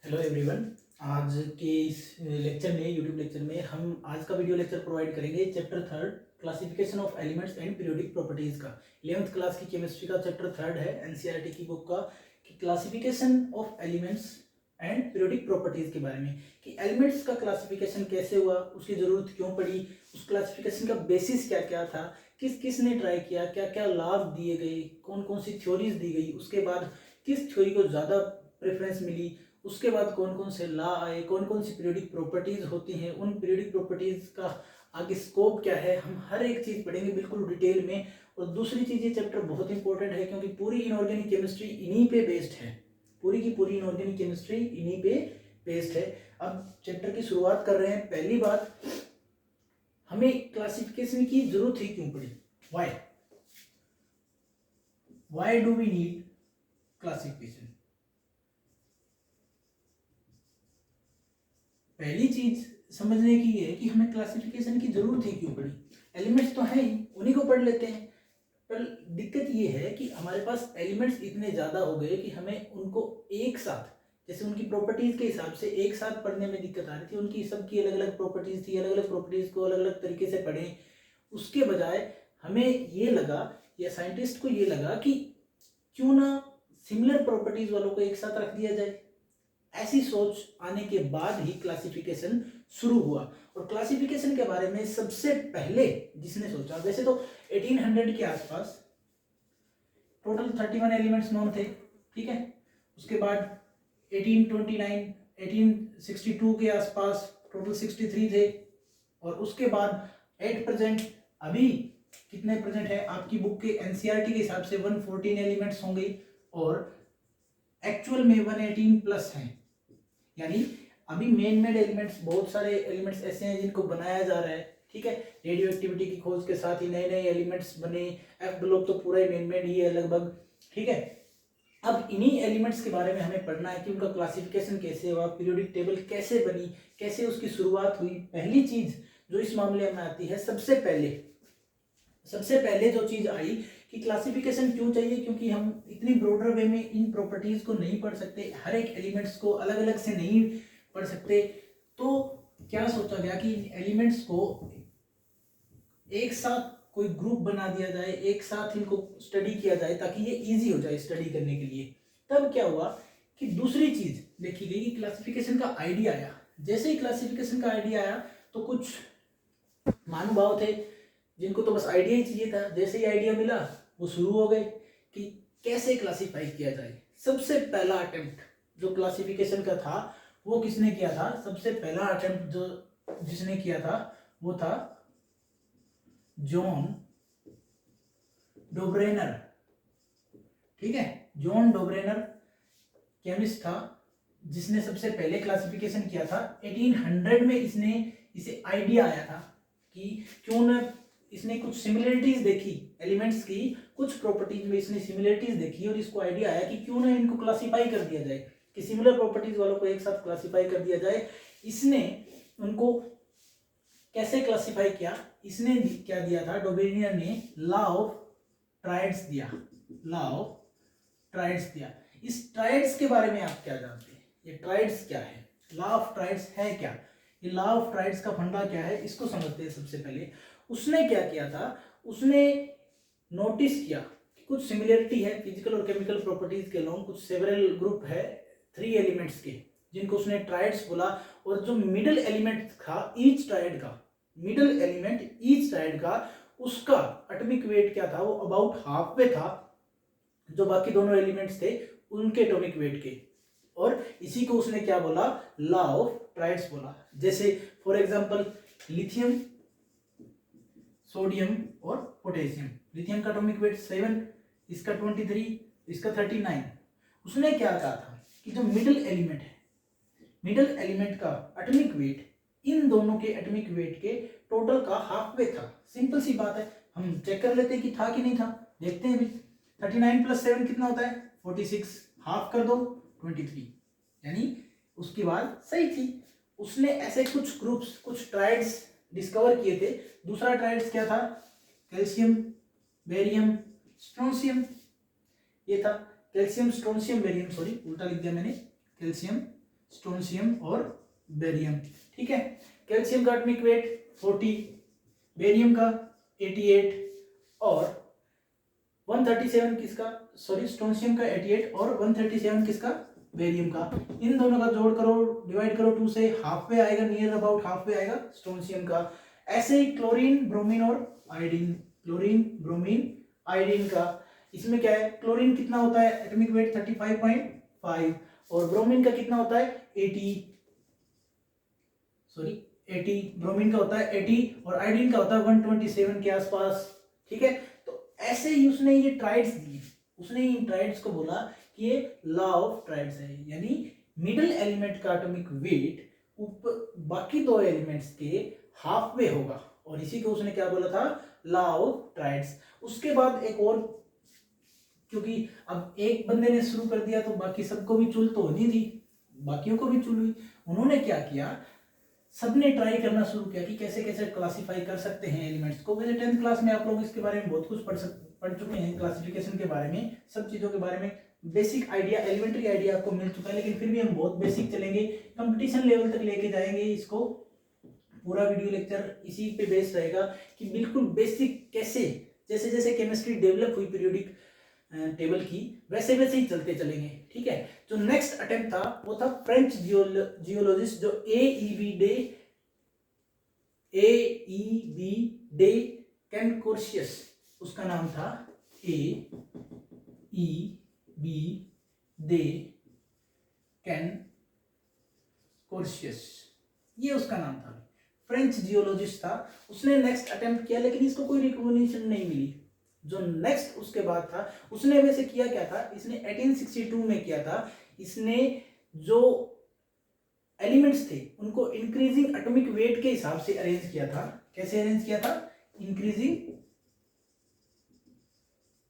Hello everyone. आज के इस लेक्चर में यूट्यूब लेक्चर में हम आज का वीडियो लेक्चर प्रोवाइड करेंगे chapter third classification of elements and periodic properties का। 11th क्लास की केमिस्ट्री का चैप्टर थर्ड है एनसीईआरटी की बुक का कि classification of elements and periodic properties के बारे में कि एलिमेंट्स का क्लासिफिकेशन कैसे हुआ, उसकी ज़रूरत क्यों पड़ी, उस क्लासिफिकेशन का बेसिस क्या क्या था, किस किस ने ट्राई किया, क्या क्या लाभ दिए गए, कौन कौन सी थ्योरीज दी गई, उसके बाद किस थ्योरी को ज़्यादा प्रेफरेंस मिली, उसके बाद कौन कौन से लॉ आए, कौन कौन सी पीरियोडिक प्रॉपर्टीज होती हैं, उन पीरियोडिक प्रॉपर्टीज का आगे स्कोप क्या है, हम हर एक चीज़ पढ़ेंगे बिल्कुल डिटेल में। और दूसरी चीज़, ये चैप्टर बहुत इंपॉर्टेंट है क्योंकि पूरी इनऑर्गेनिक केमिस्ट्री इन्हीं पे बेस्ड है, पूरी की पूरी इनऑर्गेनिक केमिस्ट्री इन्हीं पे बेस्ड है। अब चैप्टर की शुरुआत कर रहे हैं। पहली बात, हमें क्लासिफिकेशन की जरूरत ही क्यों पड़ी, why do we need classification. पहली चीज समझने की ये है कि हमें क्लासिफिकेशन की जरूरत ही क्यों पड़ी। एलिमेंट्स तो हैं ही, उन्हीं को पढ़ लेते हैं। पर दिक्कत ये है कि हमारे पास एलिमेंट्स इतने ज़्यादा हो गए कि हमें उनको एक साथ, जैसे उनकी प्रॉपर्टीज़ के हिसाब से एक साथ पढ़ने में दिक्कत आ रही थी। उनकी सबकी अलग अलग प्रॉपर्टीज़ थी, अलग अलग प्रॉपर्टीज़ को अलग अलग तरीके से पढ़ें। उसके बजाय हमें ये लगा, या साइंटिस्ट को ये लगा कि क्यों ना सिमिलर प्रॉपर्टीज़ वालों को एक साथ रख दिया जाए। ऐसी सोच आने के बाद ही क्लासिफिकेशन शुरू हुआ। और क्लासिफिकेशन के बारे में सबसे पहले जिसने सोचा, वैसे तो 1800 के आसपास टोटल 31 एलिमेंट्स नॉन थे, ठीक है। उसके बाद 1829 1862 के आसपास टोटल 63 थे। और उसके बाद एट प्रेजेंट अभी कितने प्रेजेंट है आपकी बुक के एनसीईआरटी के हिसाब से 114 एलिमेंट्स होंगे और एक्चुअल में 118 प्लस हैं। यानी अभी मेन मेड एलिमेंट्स, बहुत सारे एलिमेंट्स ऐसे हैं जिनको बनाया जा रहा है, ठीक है। रेडियो एक्टिविटी की खोज के साथ ही नए नए एलिमेंट्स बने। एफ ब्लॉक तो पूरा ही मेन मेड ही है लगभग, ठीक है। अब इन्हीं एलिमेंट्स के बारे में हमें पढ़ना है कि उनका क्लासिफिकेशन कैसे हुआ, पीरियोडिक टेबल कैसे बनी, कैसे उसकी शुरुआत हुई। पहली चीज जो इस मामले में आती है, सबसे पहले जो चीज आई कि क्लासिफिकेशन क्यों चाहिए, क्योंकि हम इतनी ब्रॉडर वे में इन प्रॉपर्टीज को नहीं पढ़ सकते, हर एक एलिमेंट्स को अलग अलग से नहीं पढ़ सकते। तो क्या सोचा गया कि इन एलिमेंट्स को एक साथ कोई ग्रुप बना दिया जाए, एक साथ इनको स्टडी किया जाए ताकि ये इजी हो जाए स्टडी करने के लिए। तब क्या हुआ कि दूसरी चीज देखी गई कि क्लासिफिकेशन का आइडिया आया। जैसे ही क्लासिफिकेशन का आइडिया आया तो कुछ महानुभाव थे जिनको तो बस आइडिया ही चाहिए था। जैसे ही आइडिया मिला वो शुरू हो गए कि कैसे क्लासिफाई किया जाए। सबसे पहला अटेम्प्ट जो क्लासिफिकेशन का था वो किसने किया था? सबसे पहला अटेम्प्ट जो जिसने किया था वो था जॉन डोब्रेनर, ठीक है। जॉन डोब्रेनर केमिस्ट था जिसने सबसे पहले क्लासिफिकेशन किया था। 1800 में इसे आइडिया आया था कि क्यों ना, इसने कुछ सिमिलरिटीज देखी एलिमेंट्स की, कुछ प्रॉपर्टीज में इसने सिमिलरिटीज देखी और इसको आइडिया आया कि क्यों ना इनको क्लासिफाई कर दिया जाए, कि सिमिलर प्रॉपर्टीज वालों को एक साथ क्लासिफाई कर दिया जाए। इसने उनको कैसे क्लासिफाई किया? इसने क्या दिया था, डोबेनियर ने लॉ ऑफ ट्राइड्स दिया, लॉ ऑफ ट्राइड्स दिया। इस ट्राइड्स के बारे में आप क्या जानते हैं? ये ट्राइड्स क्या है, लॉ ऑफ ट्राइड्स है क्या, ये लॉ ऑफ ट्राइड्स का फंडा क्या है, इसको समझते हैं। सबसे पहले उसने क्या किया था, उसने नोटिस किया कि कुछ सिमिलरिटी है फिजिकल और केमिकल प्रॉपर्टीज के लॉन्ग, कुछ सेवरल ग्रुप है 3 एलिमेंट्स के जिनको उसने ट्राइड्स बोला। और जो मिडल एलिमेंट था ईच ट्राइड का, मिडल एलिमेंट ईच ट्राइड का, उसका एटॉमिक वेट क्या था? वो अबाउट हाफ पे था जो बाकी दोनों एलिमेंट्स थे उनके एटॉमिक वेट के। और इसी को उसने क्या बोला? लॉ ऑफ ट्राइड्स बोला। जैसे फॉर एग्जांपल लिथियम, सोडियम और पोटेशियम। लिथियम का एटॉमिक वेट 7, इसका 23, इसका 39। उसने क्या कहा था कि जो मिडिल एलिमेंट है, मिडिल एलिमेंट का एटॉमिक वेट इन दोनों के एटॉमिक वेट के टोटल का हाफ वे था। सिंपल सी बात है, हम चेक कर लेते हैं कि था कि नहीं था। देखते हैं भी 39 + 7 कितना होता है? 46, हाफ कर दो 23, यानी उसके बाद सही थी। उसने ऐसे कुछ ग्रुप्स, कुछ ट्राइड्स डिस्कवर किए थे। दूसरा ट्राइड्स क्या था? Calcium, barium, strontium. ये था कैल्शियम, स्ट्रोंशियम, बेरियम, सॉरी उल्टा लिख दिया मैंने, कैल्शियम, स्ट्रोंशियम और बेरियम। ठीक है, कैल्शियम का एटॉमिक वेट 40, बेरियम का 88 और 137 किसका, सॉरी स्ट्रोंशियम का 88 और 137 किसका, बेरियम का। इन दोनों का जोड़ करो, डिवाइड करो 2 से, हाफ वे आएगा, नियर अबाउट हाफ वे आएगा स्ट्रोंशियम का। ऐसे ही क्लोरीन, ब्रोमीन और आयोडीन, क्लोरीन, ब्रोमीन, आयोडीन का, इसमें क्या है, क्लोरीन कितना होता है, एटॉमिक वेट 35.5 और ब्रोमीन का कितना होता है 80, ब्रोमीन का होता है 80 और आयोडीन का होता है 127 के आसपास। ठीक है, तो ऐसे ही उसने ये ट्राइड्स दिए, उसने इन ट्राइड्स को बोला कि ये लॉ ऑफ ट्राइड्स है, यानी मिडिल एलिमेंट का एटॉमिक वेट बाकी दो एलिमेंट्स के हाफ वे होगा, और इसी को उसने क्या बोला था, लॉ ऑफ ट्राइड्स। उसके बाद एक और, क्योंकि अब एक बंदे ने शुरू कर दिया तो बाकी सबको भी चुल तो होनी थी, बाकियों को भी चुल हुई। उन्होंने क्या किया, सबने ट्राई करना शुरू किया कि कैसे कैसे क्लासिफाई कर सकते हैं एलिमेंट्स को। वैसे 10th क्लास में आप लोग इसके बारे में बहुत कुछ पढ़ चुके हैं, क्लासिफिकेशन के बारे में, सब चीज़ों के बारे में बेसिक आइडिया, एलिमेंट्री आइडिया आपको मिल चुका है, लेकिन फिर भी हम बहुत बेसिक चलेंगे, कंपटीशन लेवल तक लेके जाएंगे इसको। पूरा वीडियो लेक्चर इसी पे बेस्ड रहेगा कि बिल्कुल बेसिक कैसे, जैसे जैसे केमिस्ट्री डेवलप हुई पीरियोडिक टेबल की, वैसे वैसे ही चलते चलेंगे। ठीक है, जो नेक्स्ट अटेम्प्ट था वो था फ्रेंच जियोलॉजिस्ट जो ए ई बी डे कैनकोर्शियस, उसका नाम था A.E.B. डे कैनकोर्शियस, ये उसका नाम था, फ्रेंच जियोलॉजिस्ट था। उसने नेक्स्ट अटेम्प्ट किया लेकिन इसको कोई रिकॉग्निशन नहीं मिली। जो नेक्स्ट उसके बाद था, उसने वैसे किया क्या था, इसने 1862 में किया था, इसने जो एलिमेंट्स थे उनको इंक्रीजिंग एटॉमिक वेट के हिसाब से अरेंज किया था। कैसे अरेंज किया था, इंक्रीजिंग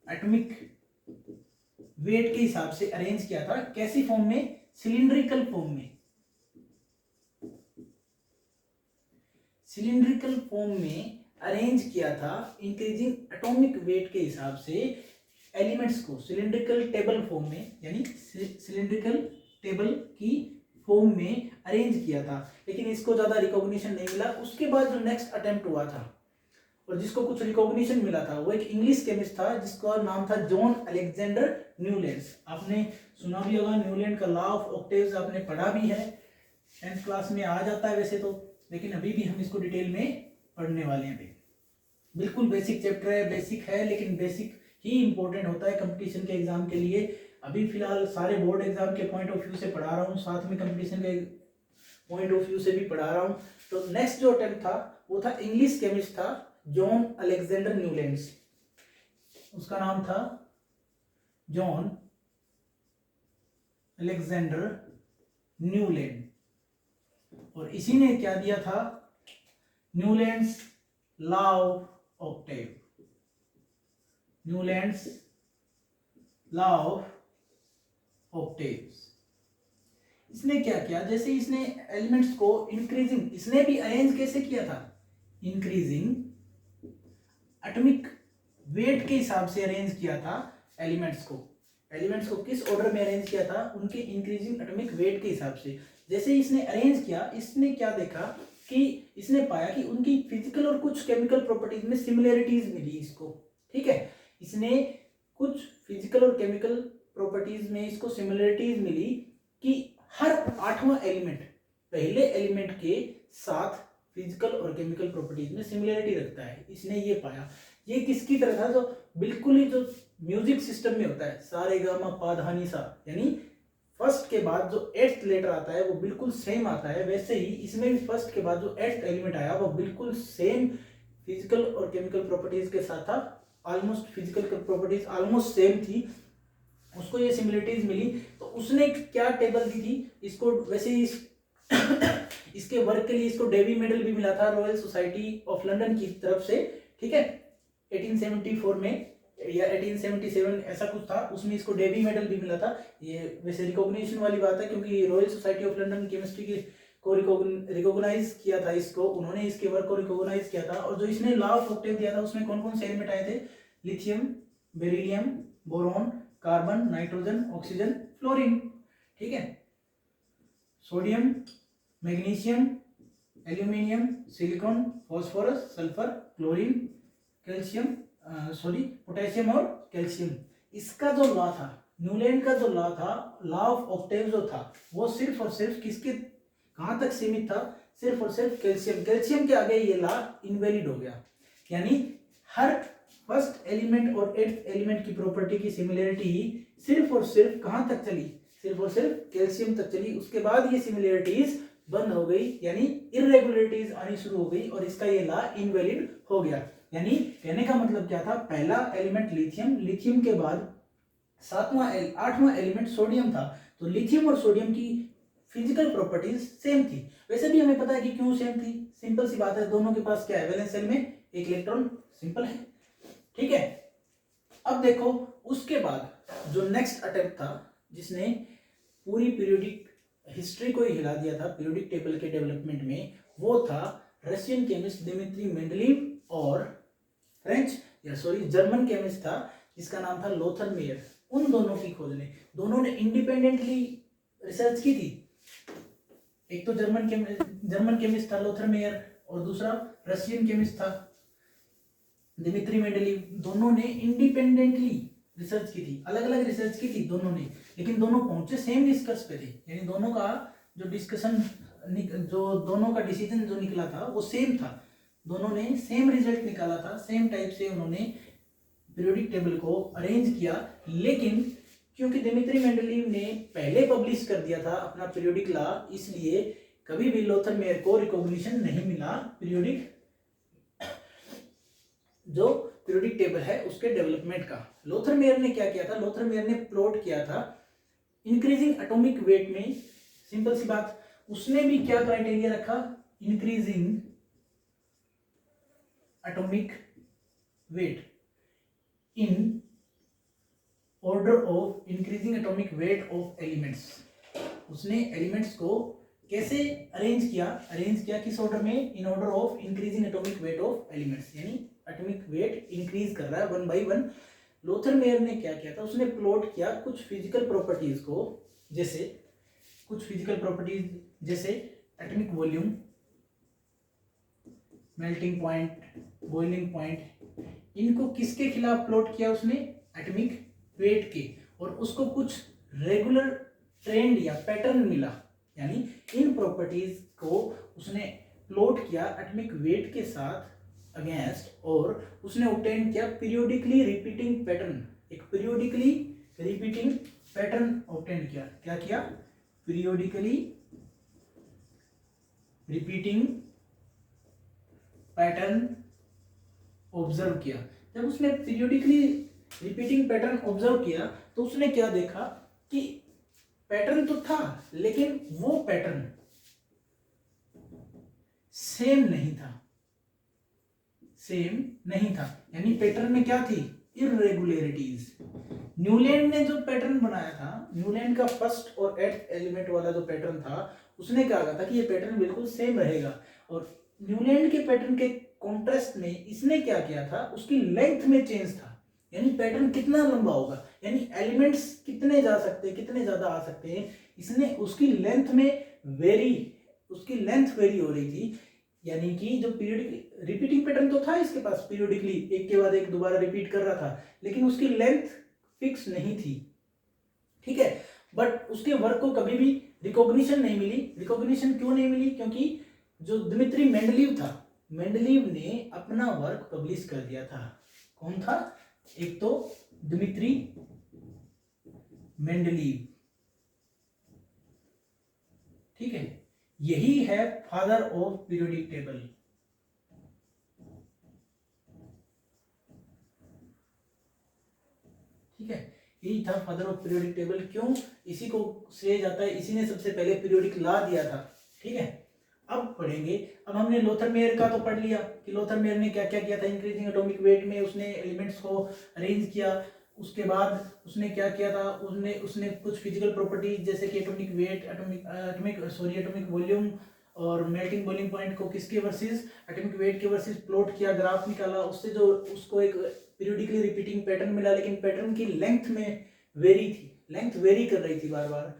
एटॉमिक वेट के हिसाब से अरेंज किया था। कैसी फॉर्म में, सिलिंड्रिकल फॉर्म में, सिलिंड्रिकल फॉर्म में अरेंज किया था, इंक्रीजिंग एटॉमिक वेट के हिसाब से एलिमेंट्स को सिलिंड्रिकल टेबल फॉर्म में, यानी सिलिंड्रिकल टेबल की फॉर्म में अरेंज किया था, लेकिन इसको ज्यादा रिकॉग्निशन नहीं मिला। उसके बाद जो नेक्स्ट अटेम्प्ट हुआ था और जिसको कुछ रिकॉग्निशन मिला था, वो एक इंग्लिश केमिस्ट था जिसका नाम था जॉन अलेक्जेंडर न्यूलैंड्स। आपने सुना भी होगा, न्यूलैंड का लॉ ऑफ ऑक्टेव्स आपने पढ़ा भी है, 10th क्लास में आ जाता है वैसे तो, लेकिन अभी भी हम इसको डिटेल में पढ़ने वाले हैं। बिल्कुल बेसिक चैप्टर है, बेसिक है, लेकिन बेसिक ही इंपॉर्टेंट होता है कंपटीशन के एग्जाम के लिए। अभी फिलहाल सारे बोर्ड एग्जाम के पॉइंट ऑफ व्यू से पढ़ा रहा हूँ, साथ में कंपटीशन के पॉइंट ऑफ व्यू से भी पढ़ा रहा हूँ। तो नेक्स्ट जो अटेम्प्ट था वो था इंग्लिश केमिस्ट था जॉन अलेक्जेंडर न्यूलैंड्स, उसका नाम था जॉन अलेक्जेंडर न्यूलैंड, और इसी ने क्या दिया था, Newlands law of Octave, Newlands law of octaves. इसने क्या किया, जैसे इसने एलिमेंट्स को इंक्रीजिंग, इसने भी अरेंज कैसे किया था, इंक्रीजिंग एटॉमिक वेट के हिसाब से अरेंज किया था एलिमेंट्स को। एलिमेंट्स को किस ऑर्डर में अरेंज किया था, उनके इंक्रीजिंग एटॉमिक वेट के हिसाब से। जैसे इसने अरेंज किया, इसने क्या देखा कि इसने पाया कि उनकी फिजिकल और कुछ केमिकल प्रॉपर्टीज में सिमिलरिटीज मिली इसको। ठीक है, इसने कुछ फिजिकल और केमिकल प्रॉपर्टीज में इसको सिमिलरिटीज मिली कि हर 8वां एलिमेंट पहले एलिमेंट के साथ फिजिकल और केमिकल प्रॉपर्टीज में सिमिलरिटी रखता है। इसने ये पाया। ये किसकी तरह था, जो बिल्कुल ही जो म्यूजिक सिस्टम में होता है, सा रे गा मा पा धा नी सा, यानी फर्स्ट के बाद जो 8th लेटर आता है वो बिल्कुल सेम आता है, वैसे ही इसमें भी फर्स्ट के बाद जो 8th एलिमेंट आया वो बिल्कुल सेम फिजिकल और केमिकल प्रॉपर्टीज के साथ था। Almost physical properties almost same थी, उसको ये सिमिलरिटीज मिली। तो उसने क्या टेबल दी थी इसको, वैसे ही इसके वर्क के लिए इसको डेवी मेडल भी मिला था रॉयल सोसाइटी ऑफ लंदन की तरफ से। ठीक है, 1874 में या 1877 ऐसा कुछ था, उसमें इसको डेवी मेडल भी मिला था। ये वैसे रिकॉग्निशन वाली बात है, क्योंकि royal society of London chemistry की को रिकॉग्नाइज किया था इसको, उन्होंने इसके वर्क को रिकॉग्नाइज किया था। और जो इसने लॉ ऑफ ऑक्टेव दिया था उसमें कौन कौन से एलिमेंट आए थे, lithium, beryllium, boron, carbon, nitrogen, oxygen, fluorine. ठीक है, sodium, magnesium, aluminium, silicon, phosphorus, sulphur, chlorine, calcium, potassium और कैल्शियम। इसका जो लॉ था, न्यूलैंड का जो लॉ था, लॉ ऑफ ऑक्टेव जो था, वो सिर्फ और सिर्फ किसके कहां तक सीमित था? सिर्फ और सिर्फ कैल्शियम। कैल्शियम के आगे ये लॉ इनवैलिड हो गया। यानी हर फर्स्ट एलिमेंट और एट्थ एलिमेंट की प्रॉपर्टी की सिमिलरिटी सिर्फ और सिर्फ कहां तक चली? सिर्फ और सिर्फ कैल्शियम तक चली। उसके बाद ये सिमिलरिटीज बंद हो गई, यानी इरेगुलरिटीज आनी शुरू हो गई और इसका ये लॉ इनवैलिड हो गया। यानी कहने का मतलब क्या था? पहला एलिमेंट लिथियम, लिथियम के बाद आठवां एलिमेंट सोडियम था। तो लिथियम और सोडियम की फिजिकल प्रॉपर्टीज सेम थी। वैसे भी हमें पता है कि क्यों सेम थी। सिंपल सी बात है, दोनों के पास क्या है? वैलेंस शेल में एक इलेक्ट्रॉन। सिंपल है, ठीक है। अब देखो, उसके बाद जो नेक्स्ट अटेम्प्ट था, जिसने पूरी पीरियोडिक हिस्ट्री को ही हिला दिया था पीरियोडिक टेबल के डेवलपमेंट में, वो था रशियन केमिस्ट दिमित्री मेंडलीव और जर्मन केमिस्ट था जिसका नाम था लोथर मेयर। उन दोनों की खोज ने, दोनों ने इंडिपेंडेंटली रिसर्च की थी। एक तो जर्मन केमिस्ट था लोथर मेयर और दूसरा रशियन केमिस्ट था दिमित्री मेंडलीव। दोनों ने इंडिपेंडेंटली रिसर्च की थी, अलग अलग रिसर्च की थी दोनों ने, लेकिन दोनों पहुंचे सेम निष्कर्ष पे थे। यानी दोनों का जो दोनों का डिसीजन जो निकला था वो सेम था। दोनों ने सेम रिजल्ट निकाला था, सेम टाइप से उन्होंने पीरियोडिक टेबल को अरेंज किया। लेकिन क्योंकि दिमित्री मेंडलीव ने पहले पब्लिश कर दिया था अपना पीरियोडिक लॉ, इसलिए कभी भी लोथर मेयर को रिकॉग्निशन नहीं मिला पीरियोडिक टेबल है उसके डेवलपमेंट का। लोथर मेयर ने क्या किया था? लोथर मेयर ने प्लॉट किया था इंक्रीजिंग एटॉमिक वेट में। सिंपल सी बात, उसने भी क्या क्राइटेरिया रखा? Increasing atomic weight in order of increasing atomic weight of elements. उसने एलिमेंट्स को कैसे अरेंज किया किस ऑर्डर में? In order of increasing atomic weight of elements. यानी एटॉमिक वेट इंक्रीज कर रहा है 1 by 1। लोथर मेयर ने क्या किया था? उसने प्लॉट किया कुछ फिजिकल प्रॉपर्टीज को, जैसे atomic volume, melting point, boiling point. इनको किसके खिलाफ प्लॉट किया उसने? एटॉमिक वेट के। और उसको कुछ रेगुलर ट्रेंड या पैटर्न मिला। यानी इन प्रॉपर्टीज को उसने प्लॉट किया एटॉमिक वेट के साथ अगेंस्ट, और उसने ऑब्टेन किया पीरियोडिकली रिपीटिंग पैटर्न। एक पीरियोडिकली रिपीटिंग पैटर्न ऑब्टेन किया। क्या किया? पीरियोडिकली रिपीटिंग पैटर्न ऑब्जर्व किया। जब उसने पीरियोडिकली रिपीटिंग पैटर्न ऑब्जर्व किया तो उसने क्या देखा कि पैटर्न तो था, लेकिन वो पैटर्न सेम नहीं था। यानी पैटर्न में क्या थी? इरेगुलरिटीज। न्यूलैंड ने जो पैटर्न बनाया था, न्यूलैंड का फर्स्ट और एट्थ एलिमेंट वाला जो पैटर्न था, उसने कहा था कि ये पैटर्न बिल्कुल सेम रहेगा। और न्यूलैंड के पैटर्न के कॉन्ट्रास्ट में इसने क्या किया था? उसकी लेंथ में चेंज था। यानी पैटर्न कितना लंबा होगा, यानी एलिमेंट्स कितने जा सकते हैं, कितने ज्यादा आ सकते हैं, इसने उसकी लेंथ वेरी हो रही थी। यानी कि जो पीरियडिक रिपीटिंग पैटर्न तो था इसके पास, पीरियडिकली एक के बाद एक दोबारा रिपीट कर रहा था, लेकिन उसकी लेंथ फिक्स नहीं थी, ठीक है। बट उसके वर्क को कभी भी रिकॉग्निशन नहीं मिली। रिकॉग्निशन क्यों नहीं मिली? क्योंकि जो दिमित्री मेंडलीव था, मेंडलीव ने अपना वर्क पब्लिश कर दिया था। कौन था? एक तो दिमित्री मेंडलीव, ठीक है। यही है फादर ऑफ पीरियोडिक टेबल। ठीक है, यही था फादर ऑफ पीरियोडिक टेबल। क्यों? इसी को श्रेय जाता है, इसी ने सबसे पहले पीरियोडिक लॉ दिया था, ठीक है। अब पढ़ेंगे, अब हमने लोथर मेयर का तो पढ़ लिया कि लोथर मेयर ने क्या क्या किया था। इंक्रीजिंग एटॉमिक वेट में उसने एलिमेंट्स को अरेंज किया। उसके बाद उसने क्या किया था? उसने कुछ फिजिकल प्रॉपर्टीज जैसे कि एटॉमिक वेट, एटॉमिक वॉल्यूम और मेल्टिंग बॉइलिंग पॉइंट को किसके वर्सेस एटॉमिक वेट के वर्सेस प्लॉट किया, ग्राफ निकाला। उससे जो उसको एक पीरियोडिकली रिपीटिंग पैटर्न मिला, लेकिन पैटर्न की लेंथ में वेरी थी, लेंथ वेरी कर रही थी बार बार।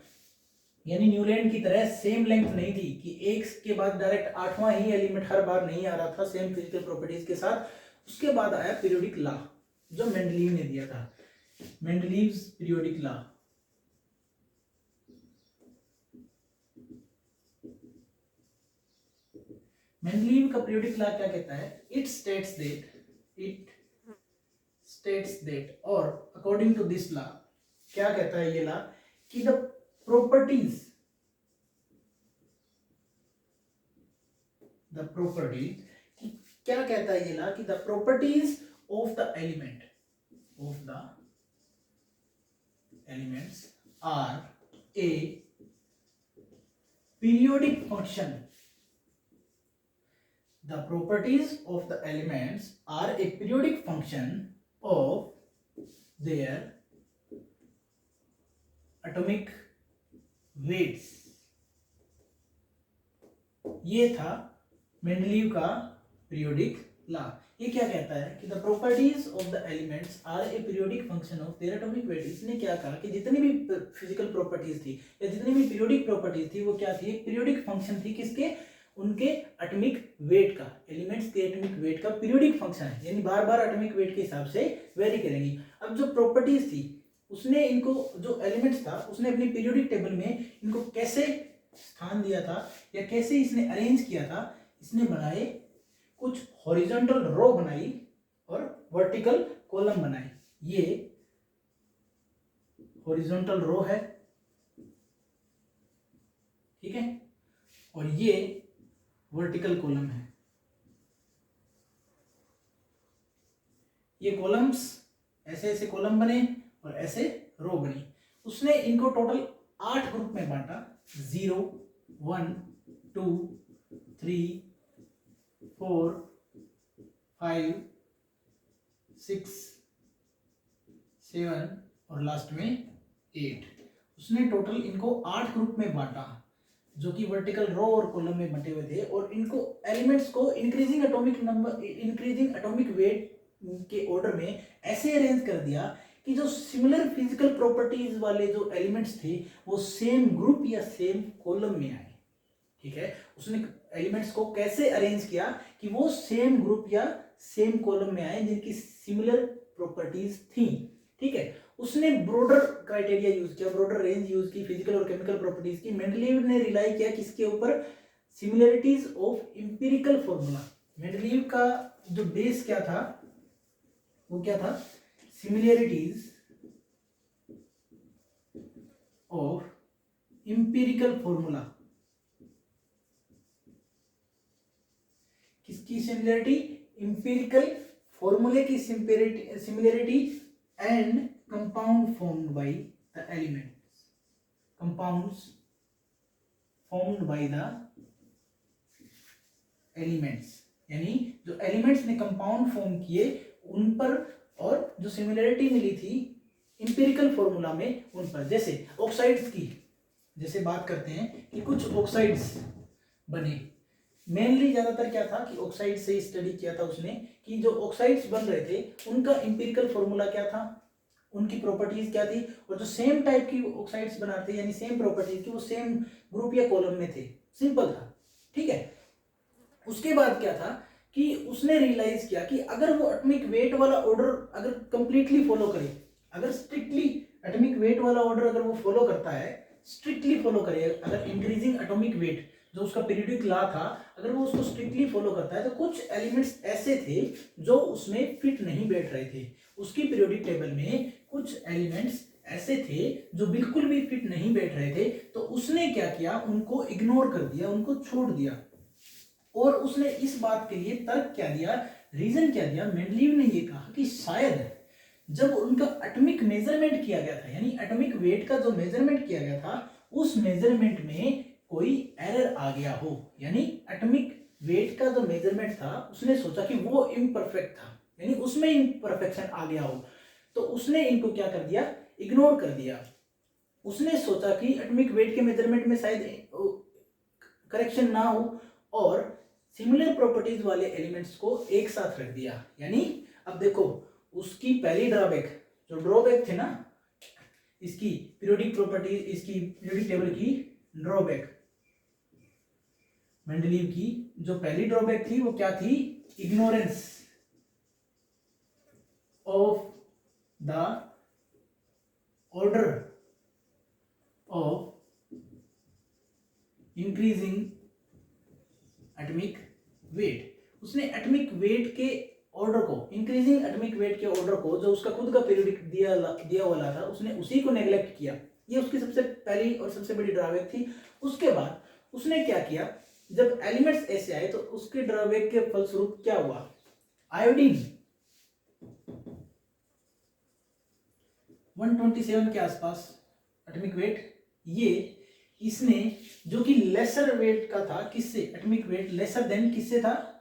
यानी न्यूलैंड की तरह सेम लेंथ नहीं थी कि एक के बाद डायरेक्ट आठवां ही एलिमेंट हर बार नहीं आ रहा था सेम फिजिकल प्रॉपर्टीज के साथ। उसके बाद आया पीरियोडिक लॉ जो मेंडलीव ने दिया था, मेंडलीव्स पीरियोडिक लॉ। मेंडलीव का पीरियोडिक लॉ क्या कहता है? इट स्टेट्स दैट और अकॉर्डिंग टू दिस लॉ क्या कहता है ये लॉ कि द properties क्या कहता है ये ला कि the properties of the elements are a periodic function. The properties of the elements are a periodic function of their atomic weights. ये था मेंडलीव का पीरियोडिक लॉ। ये क्या कहता है कि the properties of the elements are a periodic function of their atomic weight. इसने क्या कहा कि जितनी भी फिजिकल प्रॉपर्टीज थी या जितनी भी पीरियोडिक प्रॉपर्टीज थी वो क्या थी? एक पीरियोडिक फंक्शन थी। किसके? उनके एटॉमिक वेट का, एलिमेंट्स के एटॉमिक वेट का पीरियोडिक फंक्शन है, यानी बार बार एटॉमिक वेट के हिसाब से वेरी करेंगी। अब जो प्रॉपर्टीज थी उसने इनको, जो एलिमेंट्स था उसने अपनी पीरियोडिक टेबल में इनको कैसे स्थान दिया था या कैसे इसने अरेंज किया था? इसने बनाए कुछ हॉरिजॉन्टल रो बनाई और वर्टिकल कॉलम बनाई। ये हॉरिजॉन्टल रो है, ठीक है, और ये वर्टिकल कॉलम है। ये कॉलम्स ऐसे ऐसे कॉलम बने और ऐसे रो बनी। उसने इनको टोटल 8 ग्रुप में बांटा, 0, 1, 2, 3, 4, 5, 6, 7 और लास्ट में 8। उसने टोटल इनको 8 ग्रुप में बांटा जो कि वर्टिकल रो और कॉलम में बंटे हुए थे, और इनको एलिमेंट्स को इंक्रीजिंग एटॉमिक वेट के ऑर्डर में ऐसे अरेंज कर दिया कि जो सिमिलर फिजिकल प्रॉपर्टीज वाले जो एलिमेंट्स थे वो सेम ग्रुप या सेम कॉलम में आए। ठीक है, उसने एलिमेंट्स को कैसे अरेंज किया कि वो सेम ग्रुप या सेम कॉलम में आए जिनकी सिमिलर प्रॉपर्टीज थी। ठीक है, उसने ब्रॉडर क्राइटेरिया यूज किया, ब्रॉडर रेंज यूज की फिजिकल और केमिकल प्रॉपर्टीज की। मेंडलीव ने रिलाई किया किसके ऊपर? Similarities of empirical formula. Mendeleev का जो बेस क्या था वो क्या था? Similarities of empirical formula. किसकी सिमिलरिटी? एम्पिरिकल फॉर्मूले की similarity and compound formed by the elements, compounds formed by the elements, यानी जो एलिमेंट्स ने कंपाउंड फॉर्म किए उन पर, और जो सिमिलरिटी मिली थी एम्पिरिकल फॉर्मूला में उन पर। जैसे ऑक्साइड्स की जैसे बात करते हैं कि कुछ ऑक्साइड्स बने, मेनली ज्यादातर क्या था कि ऑक्साइड से स्टडी किया था उसने कि जो ऑक्साइड्स बन रहे थे उनका एम्पिरिकल फॉर्मूला क्या था, उनकी प्रॉपर्टीज क्या थी, और जो सेम टाइप की ऑक्साइड्स बनाते यानी सेम प्रॉपर्टीज की वो सेम ग्रुप या कॉलम में थे। सिंपल था। ठीक है, उसके बाद क्या था कि उसने रियलाइज किया कि अगर वो एटॉमिक वेट वाला ऑर्डर अगर कंप्लीटली फॉलो करे, अगर स्ट्रिक्टली एटॉमिक वेट वाला ऑर्डर अगर वो फॉलो करता है, स्ट्रिक्टली फॉलो करे, अगर इंक्रीजिंग एटॉमिक वेट जो उसका पीरियोडिक लॉ था अगर वो उसको स्ट्रिक्टली फॉलो करता है, तो कुछ एलिमेंट्स ऐसे थे जो उसमें फिट नहीं बैठ रहे थे। उसकी पीरियोडिक टेबल में कुछ एलिमेंट्स ऐसे थे जो बिल्कुल भी फिट नहीं बैठ रहे थे, तो उसने क्या किया? उनको इग्नोर कर दिया, उनको छोड़ दिया। और उसने इस बात के लिए तर्क क्या दिया, रीजन क्या दिया? मेंडलीव ने ये कहा कि शायद जब उनका एटॉमिक मेजरमेंट किया गया था, यानी एटॉमिक वेट का जो मेजरमेंट किया गया था, उस मेजरमेंट में कोई एरर आ गया हो, यानी एटॉमिक वेट का जो मेजरमेंट था उसने सोचा कि वो इम्परफेक्ट था, यानी उसमें इम्परफेक्शन आ गया हो, तो उसने इनको क्या कर दिया? इग्नोर कर दिया। उसने सोचा कि एटॉमिक वेट के मेजरमेंट में शायद करेक्शन ना हो और सिमिलर प्रॉपर्टीज वाले एलिमेंट्स को एक साथ रख दिया। यानी अब देखो उसकी पहली ड्रॉबैक, जो ड्रॉबैक थे ना इसकी पीरियोडिक प्रॉपर्टी, इसकी पीरियोडिक टेबल की ड्रॉबैक। मेंडलीव की जो पहली ड्रॉबैक थी वो क्या थी? Ignorance of the order of increasing atomic weight. उसने एटॉमिक वेट के ऑर्डर को, इंक्रीजिंग एटॉमिक वेट के ऑर्डर को, जो उसका खुद का पीरियोडिक दिया वाला था, उसने उसी को नेग्लेक्ट किया। ये उसकी सबसे पहली और सबसे बड़ी ड्रॉबैक थी। उसके बाद उसने क्या किया, जब एलिमेंट्स ऐसे आए तो उसके ड्रॉबैक के फलस्वरूप क्या हुआ? आयोडीन 127 के आसपास एटॉमिक वेट, ये इसने जो कि लेसर वेट का था, किससे? एटॉमिक वेट लेसर देन किससे था?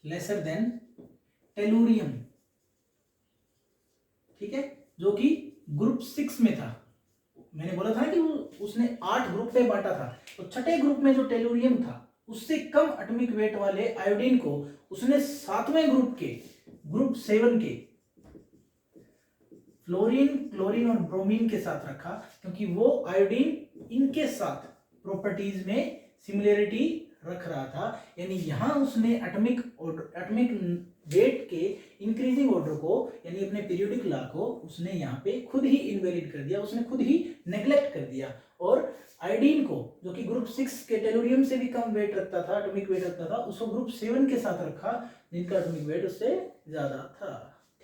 लेसर देन टेलुरियम, ठीक है, जो कि ग्रुप 6 में था। मैंने बोला था कि उसने 8 ग्रुप में बांटा था, तो छठे ग्रुप में जो टेलुरियम था उससे कम एटॉमिक वेट वाले आयोडीन को उसने 7वें ग्रुप के, ग्रुप 7 के फ्लोरीन, क्लोरीन और ब्रोमीन के साथ रखा, क्योंकि वो आयोडीन इनके साथ प्रॉपर्टीज में सिमिलरिटी रख रहा था। यानी यहां उसने एटॉमिक वेट के इंक्रीजिंग ऑर्डर को, यानी अपने पीरियोडिक लॉ को उसने यहाँ पे खुद ही इनवैलिड कर दिया, उसने खुद ही नेग्लेक्ट कर दिया। और आयोडीन को, जो कि ग्रुप 6 के टेलुरियम से भी कम वेट रखता था, एटॉमिक वेट रखता था, उसको ग्रुप 7 के साथ रखा, जिनका एटॉमिक वेट उससे ज्यादा था,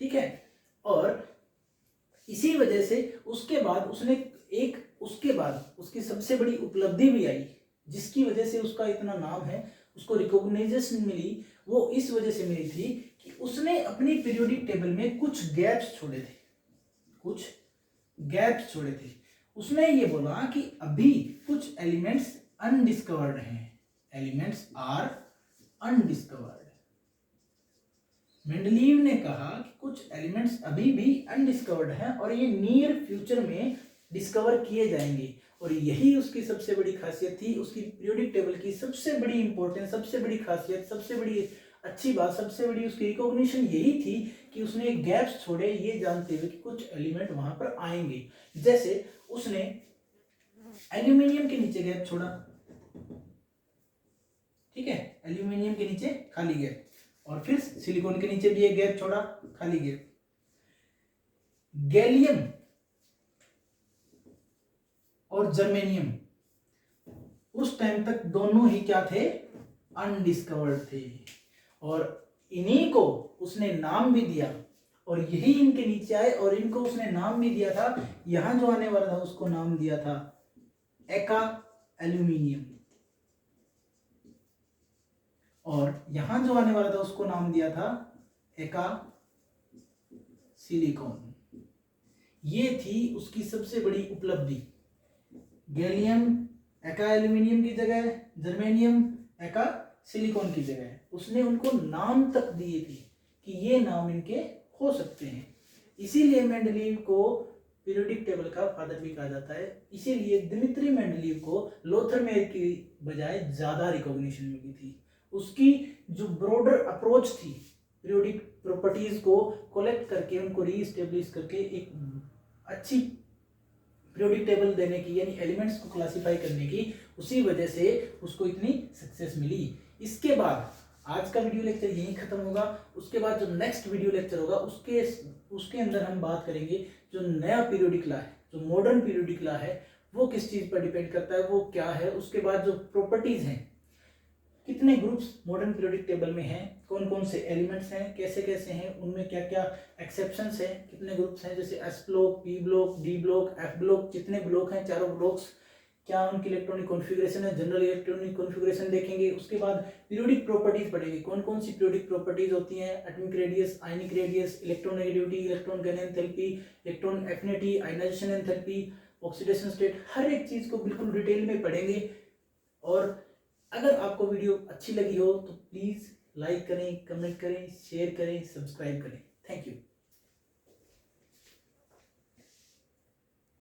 ठीक है। और इसी वजह से उसके बाद उसके बाद उसकी सबसे बड़ी उपलब्धि भी आई, जिसकी वजह से उसका इतना नाम है, उसको रिकॉग्नाइजेशन मिली, वो इस वजह से मिली थी कि उसने अपनी पीरियोडिक टेबल में कुछ गैप्स छोड़े थे। उसने ये बोला कि अभी कुछ एलिमेंट्स अनडिस्कवर्ड हैं, एलिमेंट्स आर अनडिस्कवर्ड। मेंडलीव ने कहा कि कुछ एलिमेंट्स अभी भी अनडिस्कवर्ड हैं और ये नियर फ्यूचर में डिस्कवर किए जाएंगे। और यही उसकी सबसे बड़ी खासियत थी, उसकी पीरियोडिक टेबल की सबसे बड़ी इंपॉर्टेंस, सबसे बड़ी खासियत, सबसे बड़ी अच्छी बात, सबसे बड़ी उसकी रिकॉग्निशन यही थी कि उसने गैप्स छोड़े, ये जानते हुए कि कुछ एलिमेंट वहां पर आएंगे। जैसे उसने एल्यूमिनियम के नीचे गैप छोड़ा, ठीक है, एल्यूमिनियम के नीचे खाली गैप, और फिर सिलिकॉन के नीचे भी एक गैप छोड़ा, खाली गैप। गैलियम और जर्मेनियम उस टाइम तक दोनों ही क्या थे? अनडिस्कवर्ड थे, और इन्हीं को उसने नाम भी दिया, और यही इनके नीचे आए और इनको उसने नाम भी दिया था। यहां जो आने वाला था उसको नाम दिया था एका एल्यूमिनियम, और यहां जो आने वाला था उसको नाम दिया था एका सिलिकॉन। ये थी उसकी सबसे बड़ी उपलब्धि। गैलियम एका एल्यूमिनियम की जगह, जर्मेनियम एका सिलिकॉन की जगह उसने उनको नाम तक दिए थे कि ये नाम इनके हो सकते हैं। इसीलिए मेंडलीव को पीरियोडिक टेबल का फादर भी कहा जाता है। इसीलिए दिमित्री मेंडलीव को लोथरमेयर की बजाय ज्यादा रिकॉग्निशन मिली थी। उसकी जो ब्रॉडर अप्रोच थी पीरियोडिक प्रॉपर्टीज को कलेक्ट करके, उनको रीएस्टेब्लिश करके एक अच्छी पीरियोडिक टेबल देने की, यानी एलिमेंट्स को क्लासिफाई करने की, उसी वजह से उसको इतनी सक्सेस मिली। इसके बाद आज का वीडियो लेक्चर यहीं खत्म होगा। उसके बाद जो नेक्स्ट वीडियो लेक्चर होगा उसके अंदर हम बात करेंगे जो नया पीरियोडिक लॉ है, जो मॉडर्न पीरियोडिक लॉ है, वो किस चीज पर डिपेंड करता है, वो क्या है। उसके बाद जो प्रॉपर्टीज हैं, कितने ग्रुप्स मॉडर्न पीरियोडिक टेबल में हैं, कौन कौन से एलिमेंट्स हैं, कैसे कैसे हैं, उनमें क्या क्या एक्सेप्शंस हैं, कितने ग्रुप्स हैं, जैसे S block, P block, D block, F block, जितने ब्लॉक हैं, चारों ब्लॉक्स, क्या उनकी इलेक्ट्रॉनिक कॉन्फ़िगरेशन है, जनरल इलेक्ट्रॉनिक कॉन्फ़िगरेशन देखेंगे। उसके बाद पीरियोडिक प्रॉपर्टीज पढ़ेंगे, कौन कौन सी पीरियोडिक प्रॉपर्टीज होती हैं, atomic radius, ionic radius, electronegativity, electron gain enthalpy, electron affinity, ionization enthalpy, oxidation state, हर एक चीज को बिल्कुल डिटेल में पढ़ेंगे। और अगर आपको वीडियो अच्छी लगी हो तो प्लीज लाइक करें, कमेंट करें, शेयर करें, सब्सक्राइब करें। Thank you.